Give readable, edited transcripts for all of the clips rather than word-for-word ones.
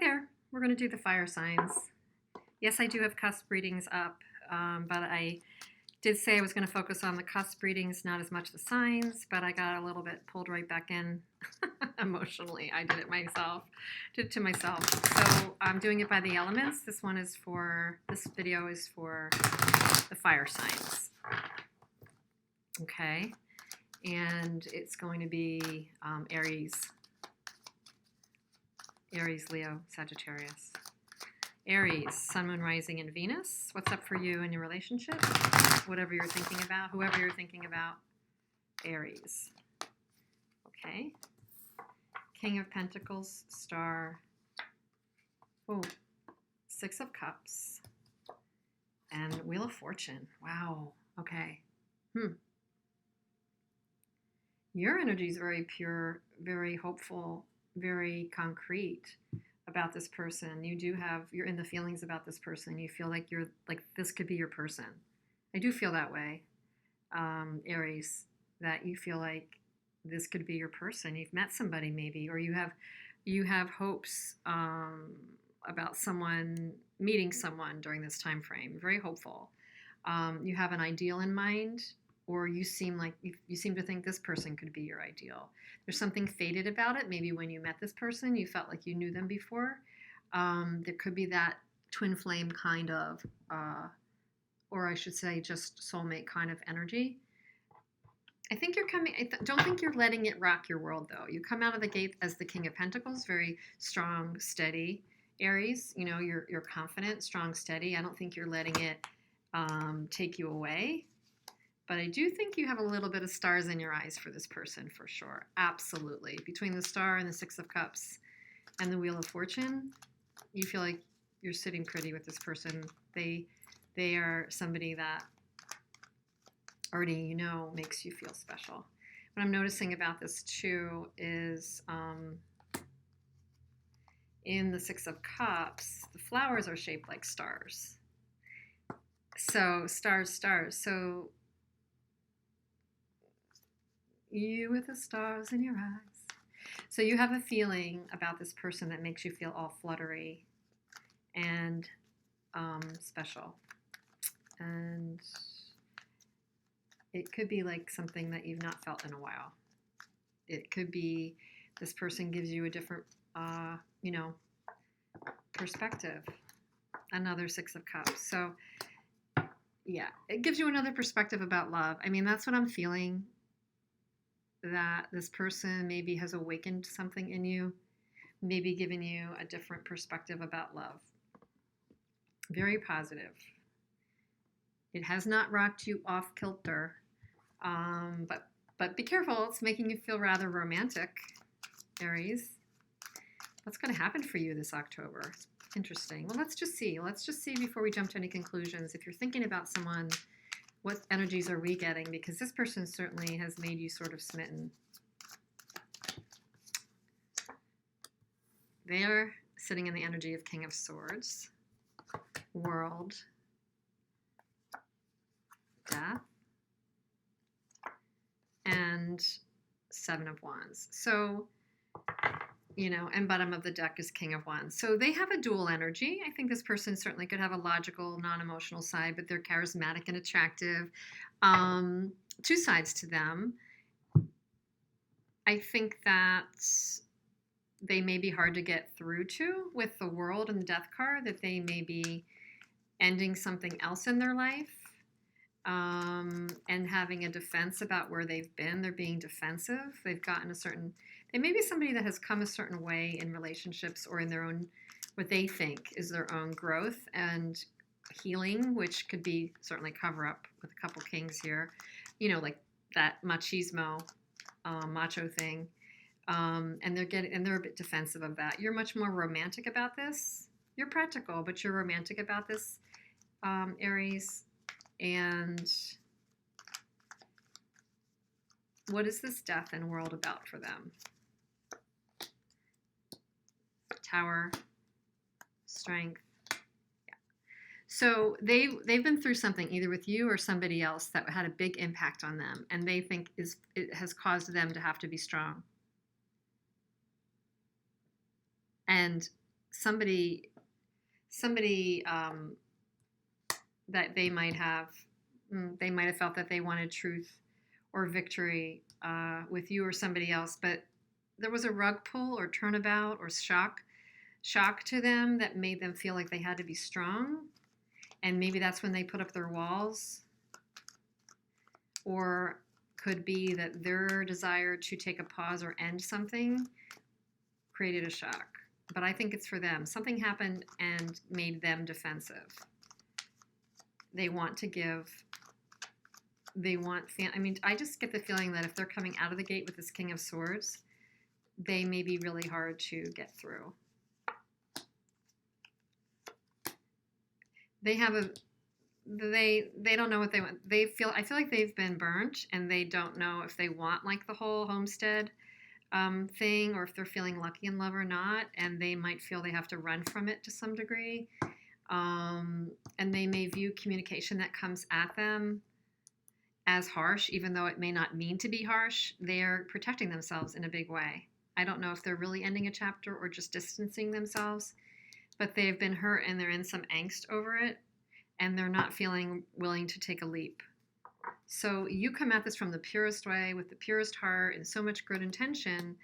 there. We're going to do the fire signs. Yes, I do have cusp readings up, but I did say I was going to focus on the cusp readings, not as much the signs, but I got a little bit pulled right back in emotionally. I did it myself, did it to myself. So I'm doing it by the elements. This video is for the fire signs. Okay, and it's going to be Aries, Leo, Sagittarius. Aries, Sun, Moon, Rising, and Venus. What's up for you in your relationship? Whatever you're thinking about, whoever you're thinking about, Aries. Okay. King of Pentacles, Star. Oh, Six of Cups. And Wheel of Fortune. Wow. Okay. Your energy is very pure, very hopeful, very concrete about this person. You're in the feelings about this person. You feel like this could be your person. I do feel that way, Aries, that you feel like this could be your person. You've met somebody maybe, or you have hopes about meeting someone during this time frame. Very hopeful. You have an ideal in mind, or you seem to think this person could be your ideal. There's something fated about it. Maybe when you met this person, you felt like you knew them before. There could be that twin flame kind of, or I should say just soulmate kind of energy. I think don't think you're letting it rock your world though. You come out of the gate as the King of Pentacles, very strong, steady Aries. You know, you're confident, strong, steady. I don't think you're letting it take you away. But I do think you have a little bit of stars in your eyes for this person, for sure. Absolutely. Between the Star and the Six of Cups and the Wheel of Fortune, you feel like you're sitting pretty with this person. They are somebody that already makes you feel special. What I'm noticing about this too is in the Six of Cups, the flowers are shaped like stars. So stars. So you with the stars in your eyes. So you have a feeling about this person that makes you feel all fluttery and special. And it could be like something that you've not felt in a while. It could be this person gives you a different, perspective. Another Six of Cups. So yeah, it gives you another perspective about love. I mean, that's what I'm feeling. That this person maybe has awakened something in you, maybe given you a different perspective about love. Very positive. It has not rocked you off kilter, but be careful. It's making you feel rather romantic, Aries. What's going to happen for you this October? Interesting. Well, let's just see. Let's just see before we jump to any conclusions. If you're thinking about someone, what energies are we getting? Because this person certainly has made you sort of smitten. They're sitting in the energy of King of Swords, World, Death, and Seven of Wands. So, and bottom of the deck is King of Wands. So they have a dual energy. I think this person certainly could have a logical, non-emotional side, but they're charismatic and attractive. Two sides to them. I think that they may be hard to get through to with the World and the Death card, that they may be ending something else in their life and having a defense about where they've been. They're being defensive. They may be somebody that has come a certain way in relationships or in their own, what they think is their own growth and healing, which could be certainly cover up with a couple kings here, like that machismo, macho thing. And they're a bit defensive of that. You're much more romantic about this. You're practical, but you're romantic about this, Aries. And what is this Death and World about for them? Tower, Strength. Yeah. So they've been through something either with you or somebody else that had a big impact on them, and they think it has caused them to have to be strong. And somebody that they might have felt that they wanted truth or victory with you or somebody else, but there was a rug pull or turnabout or shock to them that made them feel like they had to be strong, and maybe that's when they put up their walls, or could be that their desire to take a pause or end something created a shock. But I think it's for them. Something happened and made them defensive. They want to give. I just get the feeling that if they're coming out of the gate with this King of Swords, they may be really hard to get through. They don't know what they want. I feel like they've been burnt, and they don't know if they want like the whole homestead thing, or if they're feeling lucky in love or not, and they might feel they have to run from it to some degree. And they may view communication that comes at them as harsh, even though it may not mean to be harsh. They're protecting themselves in a big way. I don't know if they're really ending a chapter or just distancing themselves, but they've been hurt and they're in some angst over it, and they're not feeling willing to take a leap. So you come at this from the purest way, with the purest heart and so much good intention,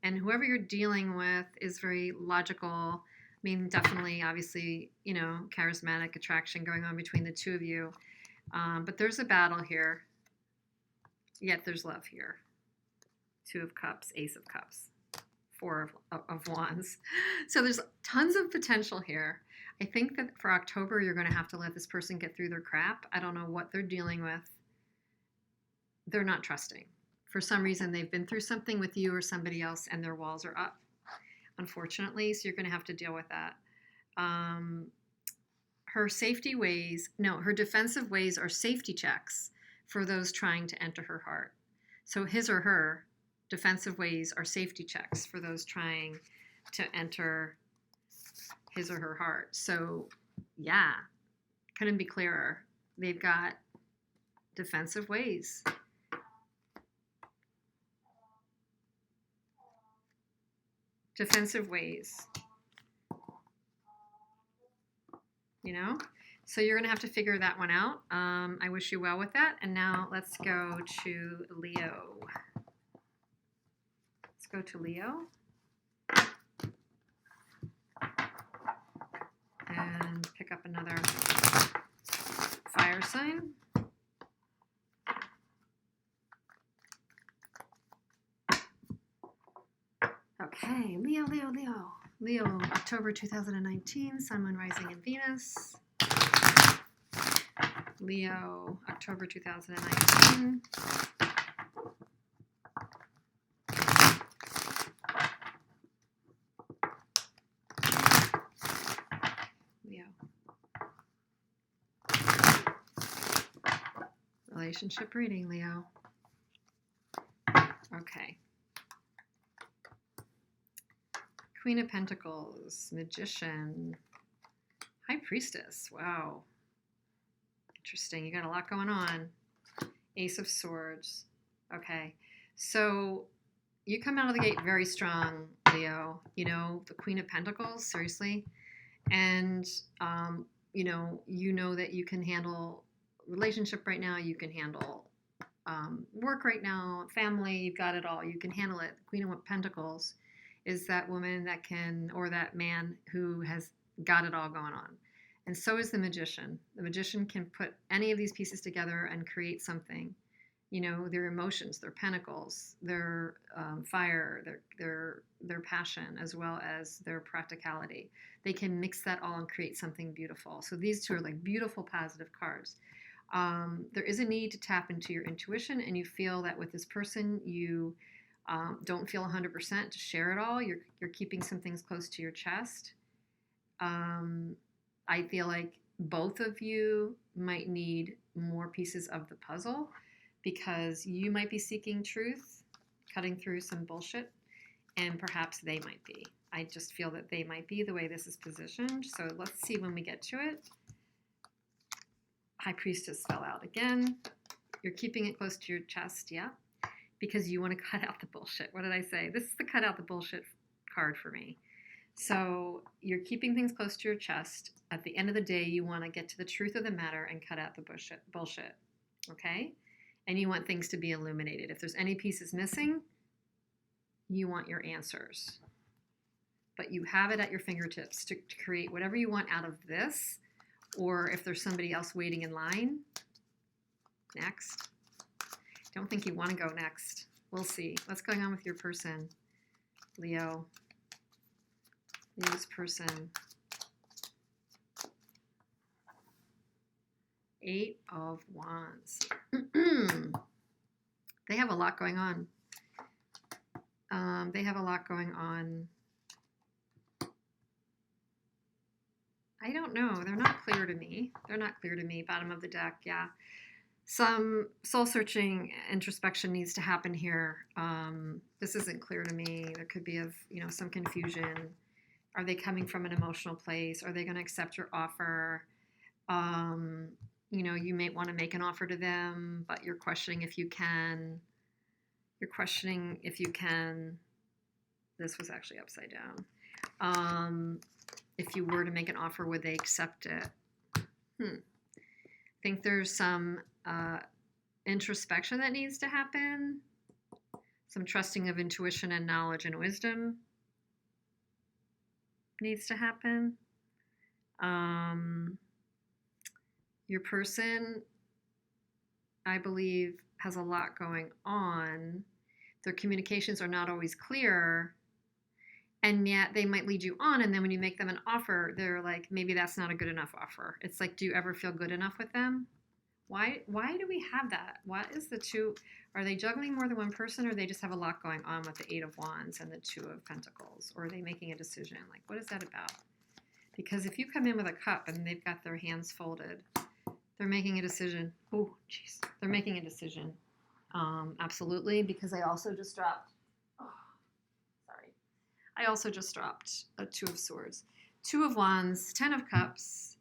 and whoever you're dealing with is very logical. I mean, definitely, obviously, charismatic attraction going on between the two of you. But there's a battle here, yet there's love here. 2 of Cups, Ace of Cups, 4 of Wands. So there's tons of potential here. I think that for October, you're going to have to let this person get through their crap. I don't know what they're dealing with. They're not trusting. For some reason, they've been through something with you or somebody else, and their walls are up, unfortunately. So you're going to have to deal with that. Her defensive ways are safety checks for those trying to enter her heart. So his or her defensive ways are safety checks for those trying to enter his or her heart. So, yeah, couldn't be clearer. They've got defensive ways. Defensive ways. So you're going to have to figure that one out. I wish you well with that. And now let's go to Leo. Let's go to Leo. And pick up another fire sign. Okay, Leo. Leo, October 2019, Sun, Moon, Rising, and Venus. Leo, October 2019. Leo. Relationship reading, Leo. Okay. Queen of Pentacles, Magician, High Priestess. Wow. Interesting. You got a lot going on. Ace of Swords. Okay. So you come out of the gate very strong, Leo. The Queen of Pentacles, seriously. And, you know that you can handle relationship right now. You can handle work right now, family. You've got it all. You can handle it. The Queen of Pentacles is that woman that can, or that man who has got it all going on. And so is the Magician. The Magician can put any of these pieces together and create something. Their emotions, their pentacles, their fire, their passion, as well as their practicality. They can mix that all and create something beautiful. So these two are like beautiful, positive cards. There is a need to tap into your intuition, and you feel that with this person, you don't feel 100% to share it all. You're keeping some things close to your chest. I feel like both of you might need more pieces of the puzzle, because you might be seeking truth, cutting through some bullshit, and perhaps they might be. I just feel that they might be, the way this is positioned. So let's see when we get to it. High Priestess fell out again. You're keeping it close to your chest, yeah? Because you want to cut out the bullshit. What did I say? This is the cut out the bullshit card for me. So you're keeping things close to your chest. At the end of the day, you want to get to the truth of the matter and cut out the bullshit. Okay? And you want things to be illuminated. If there's any pieces missing, you want your answers. But you have it at your fingertips to create whatever you want out of this, or if there's somebody else waiting in line, next. Don't think you want to go next. We'll see. What's going on with your person, Leo? Leo's person. 8 of Wands. They have a lot going on. They have a lot going on. I don't know. They're not clear to me. They're not clear to me. Bottom of the deck, yeah. Some soul-searching introspection needs to happen here. This isn't clear to me. There could be some confusion. Are they coming from an emotional place? Are they going to accept your offer? You may want to make an offer to them, but you're questioning if you can. This was actually upside down. If you were to make an offer, would they accept it? I think there's some introspection that needs to happen. Some trusting of intuition and knowledge and wisdom needs to happen. Your person, I believe, has a lot going on. Their communications are not always clear, and yet they might lead you on, and then when you make them an offer, they're like, maybe that's not a good enough offer. It's like, do you ever feel good enough with them? Why do we have that? What is the two? Are they juggling more than one person, or they just have a lot going on with the 8 of Wands and the 2 of Pentacles? Or are they making a decision? Like, what is that about? Because if you come in with a cup and they've got their hands folded, they're making a decision. Oh, jeez. They're making a decision. Absolutely, because I also just dropped, I also just dropped a 2 of Swords. 2 of Wands, 10 of Cups,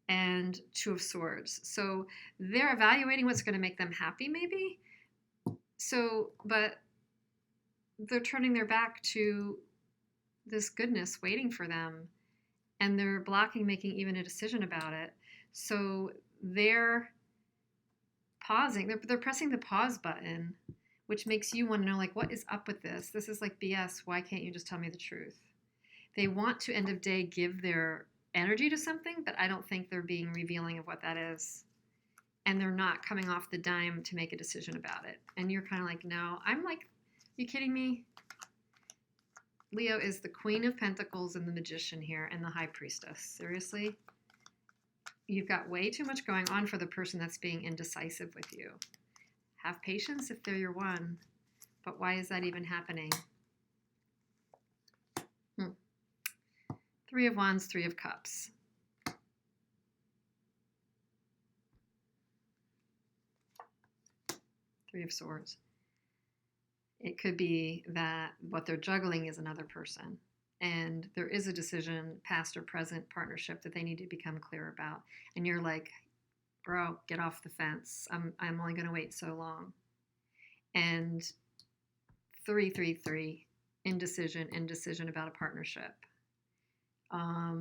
and 2 of Swords. So they're evaluating what's going to make them happy, maybe. But they're turning their back to this goodness waiting for them, and they're blocking making even a decision about it. So they're pausing. They're pressing the pause button, which makes you want to know, like, what is up with this? This is like BS. Why can't you just tell me the truth? They want to, end of day, give their energy to something, but I don't think they're being revealing of what that is. And they're not coming off the dime to make a decision about it. And you're kind of like, no. I'm like, you kidding me? Leo is the Queen of Pentacles and the Magician here and the High Priestess. Seriously? You've got way too much going on for the person that's being indecisive with you. Have patience if they're your one. But why is that even happening? 3 of Wands, 3 of Cups. 3 of Swords. It could be that what they're juggling is another person. And there is a decision, past or present partnership, that they need to become clear about. And you're like, bro, get off the fence. I'm only going to wait so long. And 333, indecision about a partnership. I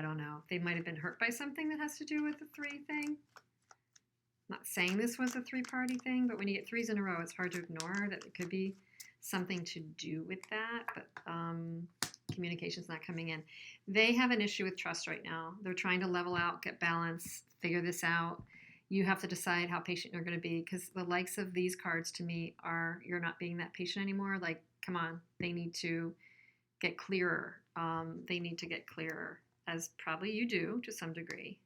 don't know. They might have been hurt by something that has to do with the 3 thing. I'm not saying this was a 3-party thing, but when you get 3s in a row, it's hard to ignore that it could be something to do with that, but communication's not coming in. They have an issue with trust right now. They're trying to level out, get balance, figure this out. You have to decide how patient you're going to be, because the likes of these cards to me are, you're not being that patient anymore. Like, come on, they need to get clearer. They need to get clearer, as probably you do to some degree,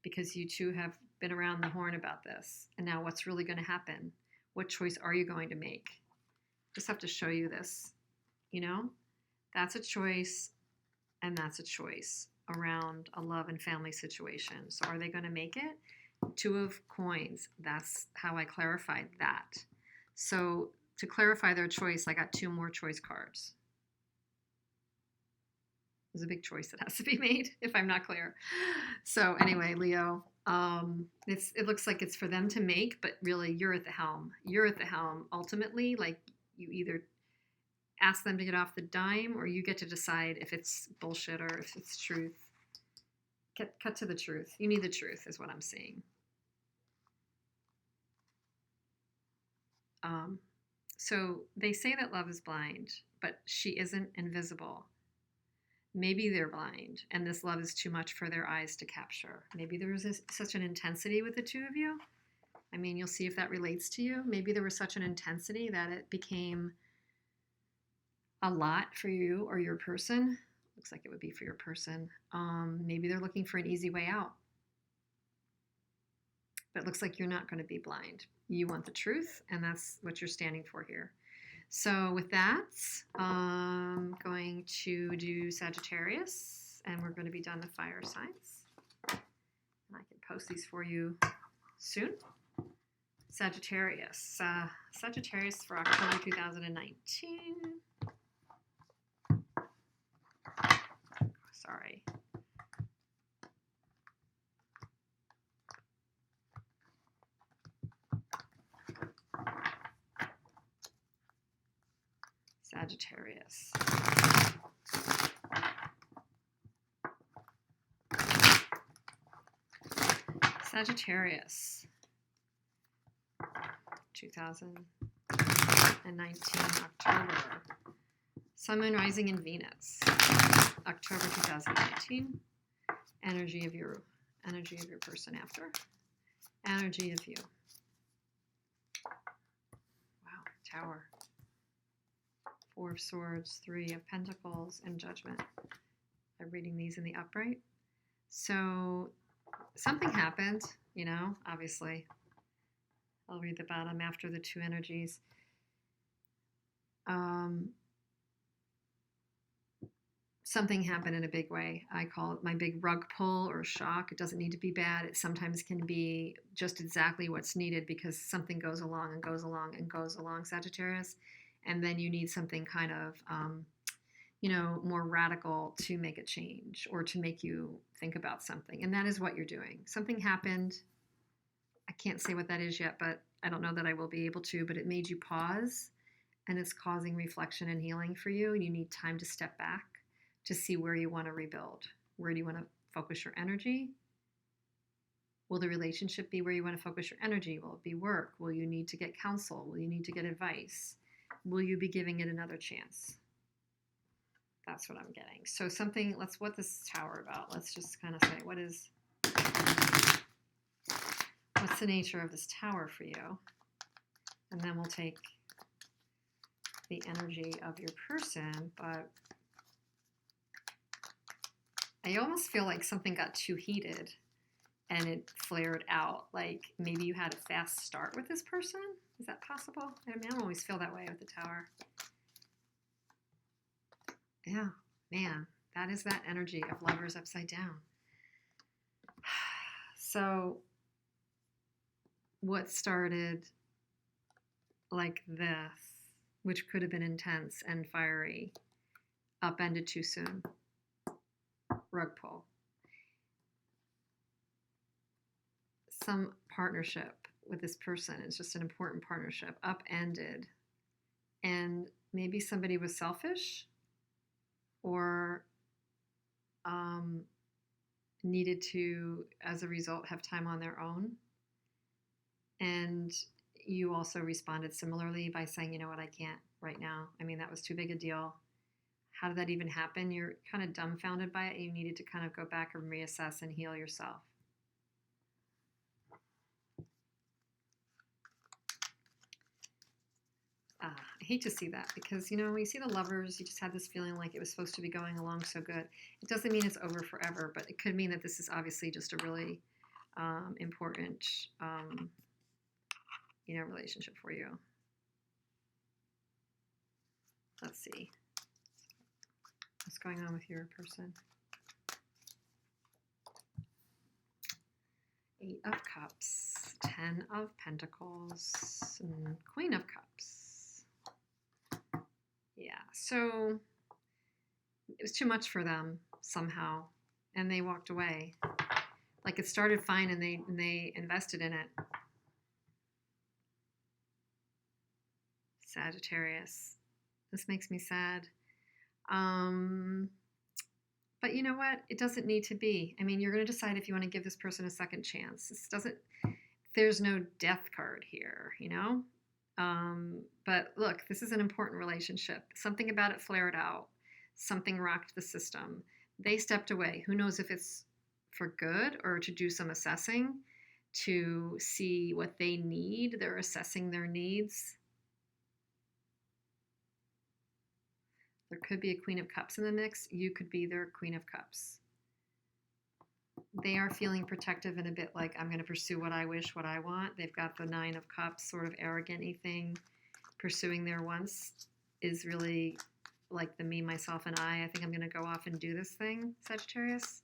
because you two have been around the horn about this. And now what's really going to happen? What choice are you going to make? Just have to show you this, that's a choice, and that's a choice around a love and family situation. So are they going to make it? 2 of Coins. That's how I clarified that. So to clarify their choice, I got 2 more choice cards. There's a big choice that has to be made if I'm not clear. So anyway, Leo, it looks like it's for them to make, but really you're at the helm. You're at the helm ultimately. Like, you either ask them to get off the dime, or you get to decide if it's bullshit or if it's truth. Cut to the truth. You need the truth is what I'm saying. So they say that love is blind, but she isn't invisible. Maybe they're blind and this love is too much for their eyes to capture. Maybe there was such an intensity with the two of you. I mean, you'll see if that relates to you. Maybe there was such an intensity that it became a lot for you or your person. Looks like it would be for your person. Maybe they're looking for an easy way out. But it looks like you're not going to be blind. You want the truth, and that's what you're standing for here. So with that, I'm going to do Sagittarius, and we're going to be done with fire signs. And I can post these for you soon. Sagittarius. Sagittarius for October 2019. Sorry. Sagittarius. Sagittarius. 2019 October. Sun, Moon, Rising, and Venus. October 2019. Energy of your person after. Energy of you. Wow, Tower. Four of Swords, Three of Pentacles, and Judgment. I'm reading these in the upright. So something happened, obviously. I'll read the bottom after the two energies. Something happened in a big way. I call it my big rug pull or shock. It doesn't need to be bad. It sometimes can be just exactly what's needed because something goes along and goes along and goes along, Sagittarius. And then you need something kind of, more radical to make a change or to make you think about something. And that is what you're doing. Something happened. I can't say what that is yet, but I don't know that I will be able to, but it made you pause and it's causing reflection and healing for you. And you need time to step back to see where you want to rebuild. Where do you want to focus your energy? Will the relationship be where you want to focus your energy? Will it be work? Will you need to get counsel? Will you need to get advice? Will you be giving it another chance? That's what I'm getting. So what this Tower about? Let's just kind of say, what's the nature of this Tower for you? And then we'll take the energy of your person, but I almost feel like something got too heated and it flared out. Like maybe you had a fast start with this person. Is that possible? I mean, I always feel that way with the Tower. Yeah, man, that is that energy of lovers upside down. So what started like this, which could have been intense and fiery, upended too soon. Rug pull. Some partnership with this person, it's just an important partnership, upended. And maybe somebody was selfish or needed to, as a result, have time on their own. And you also responded similarly by saying, you know what, I can't right now. I mean, that was too big a deal. How did that even happen? You're kind of dumbfounded by it. You needed to kind of go back and reassess and heal yourself. I hate to see that because, when you see the lovers, you just had this feeling like it was supposed to be going along so good. It doesn't mean it's over forever, but it could mean that this is obviously just a really important, relationship for you. Let's see. What's going on with your person? 8 of Cups, 10 of Pentacles, and Queen of Cups. Yeah, so it was too much for them somehow, and they walked away. Like it started fine, and they invested in it. Sagittarius. This makes me sad. But you know what? It doesn't need to be. I mean, you're going to decide if you want to give this person a second chance. There's no death card here, you know? But look, this is an important relationship. Something about it flared out. Something rocked the system. They stepped away. Who knows if it's for good or to do some assessing to see what they need. They're assessing their needs. There could be a Queen of Cups in the mix. You could be their Queen of Cups. They are feeling protective and a bit like, I'm going to pursue what I wish, what I want. They've got the Nine of Cups, sort of arrogant-y thing. Pursuing their wants is really like the me, myself, and I think I'm going to go off and do this thing, Sagittarius.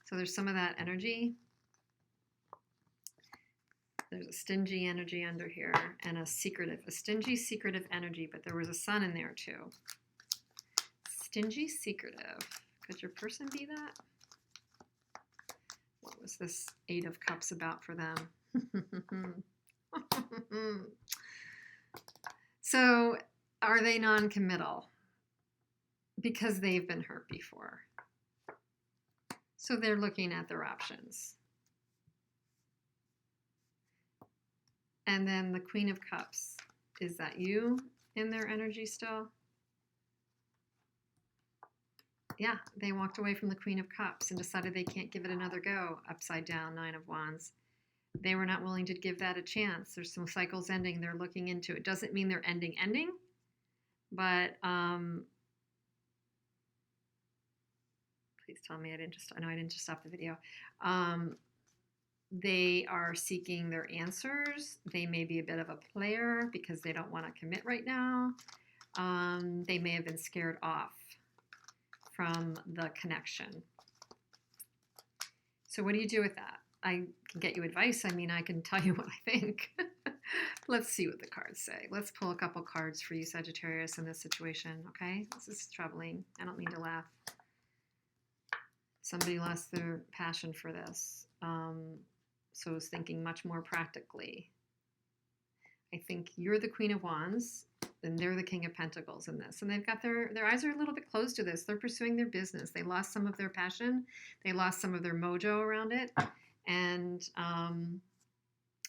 So there's some of that energy. There's a stingy energy under here and a stingy, secretive energy, but there was a sun in there too. Stingy, secretive. Could your person be that? What was this Eight of Cups about for them? So, are they non-committal? Because they've been hurt before. So they're looking at their options. And then the Queen of Cups. Is that you in their energy still? Yeah, they walked away from the Queen of Cups and decided they can't give it another go. Upside down, Nine of Wands. They were not willing to give that a chance. There's some cycles ending. They're looking into it. Doesn't mean they're ending, but please tell me I didn't just stop the video. They are seeking their answers. They may be a bit of a player because they don't want to commit right now. They may have been scared off from the connection. So what do you do with that? I can get you advice. I mean, I can tell you what I think. Let's see what the cards say. Let's pull a couple cards for you, Sagittarius, in this situation, okay? This is troubling. I don't mean to laugh. Somebody lost their passion for this, so is thinking much more practically. I think you're the Queen of Wands, and they're the King of Pentacles in this. And they've got their eyes are a little bit closed to this. They're pursuing their business. They lost some of their passion. They lost some of their mojo around it. And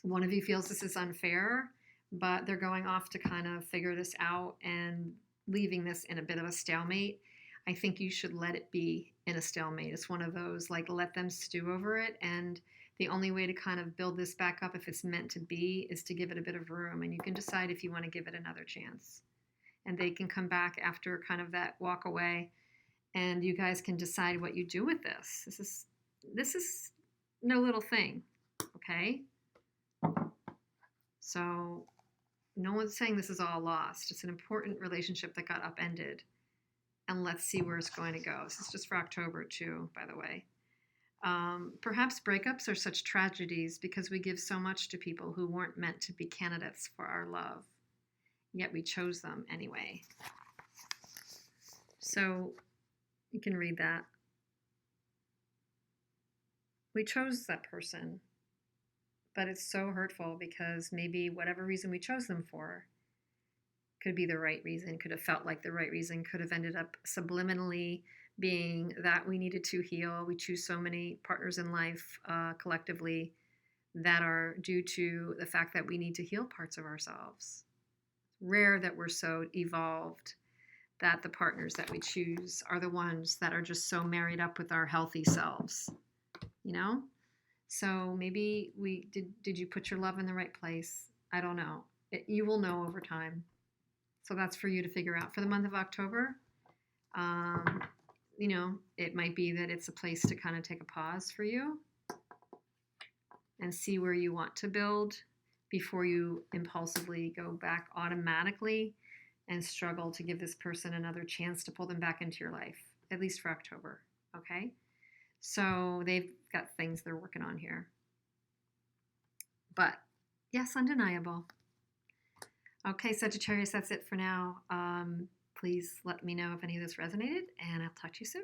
one of you feels this is unfair, but they're going off to kind of figure this out and leaving this in a bit of a stalemate. I think you should let it be in a stalemate. It's one of those, like, let them stew over it. And the only way to kind of build this back up, if it's meant to be, is to give it a bit of room. And you can decide if you want to give it another chance. And they can come back after kind of that walk away. And you guys can decide what you do with this. This is no little thing, okay? So no one's saying this is all lost. It's an important relationship that got upended. And let's see where it's going to go. This is just for October too, by the way. Perhaps breakups are such tragedies because we give so much to people who weren't meant to be candidates for our love, yet we chose them anyway. So you can read that. We chose that person, but it's so hurtful because maybe whatever reason we chose them for could be the right reason, could have felt like the right reason, could have ended up subliminally being that we needed to heal. We choose so many partners in life collectively that are due to the fact that we need to heal parts of ourselves. Rare that we're so evolved that the partners that we choose are the ones that are just so married up with our healthy selves, you know? So maybe did you put your love in the right place? I don't know. You will know over time. So that's for you to figure out. For the month of October, you know, it might be that it's a place to kind of take a pause for you and see where you want to build before you impulsively go back automatically and struggle to give this person another chance to pull them back into your life, at least for October, okay? So they've got things they're working on here. But yes, undeniable. Okay, Sagittarius, that's it for now. Please let me know if any of this resonated, and I'll talk to you soon.